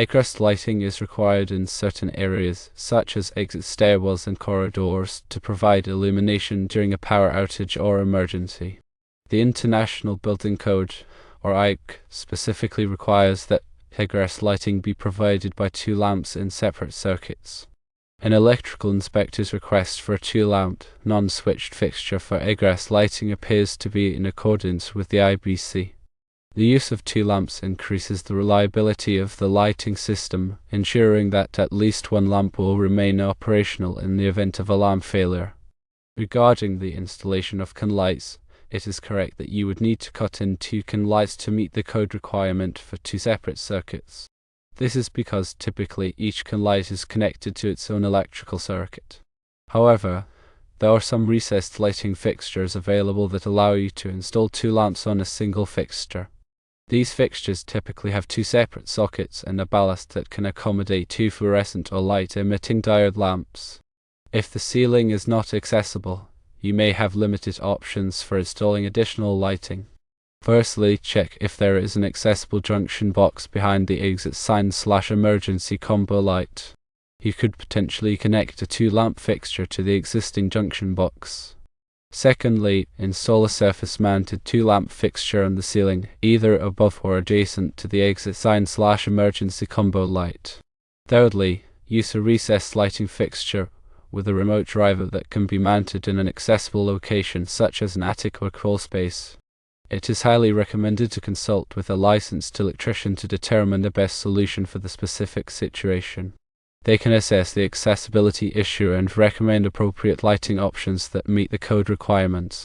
Egress lighting is required in certain areas, such as exit stairwells and corridors, to provide illumination during a power outage or emergency. The International Building Code, or IC, specifically requires that egress lighting be provided by two lamps in separate circuits. An electrical inspector's request for a two-lamp, non-switched fixture for egress lighting appears to be in accordance with the IBC. The use of two lamps increases the reliability of the lighting system, ensuring that at least one lamp will remain operational in the event of alarm failure. Regarding the installation of can lights, it is correct that you would need to cut in two can lights to meet the code requirement for two separate circuits. This is because typically each can light is connected to its own electrical circuit. However, there are some recessed lighting fixtures available that allow you to install two lamps on a single fixture. These fixtures typically have two separate sockets and a ballast that can accommodate two fluorescent or light-emitting diode lamps. If the ceiling is not accessible, you may have limited options for installing additional lighting. Firstly, check if there is an accessible junction box behind the exit sign/emergency combo light. You could potentially connect a two-lamp fixture to the existing junction box. Secondly, install a surface-mounted two-lamp fixture on the ceiling, either above or adjacent to the exit sign/emergency combo light. Thirdly, use a recessed lighting fixture with a remote driver that can be mounted in an accessible location such as an attic or crawl space. It is highly recommended to consult with a licensed electrician to determine the best solution for the specific situation. They can assess the accessibility issue and recommend appropriate lighting options that meet the code requirements.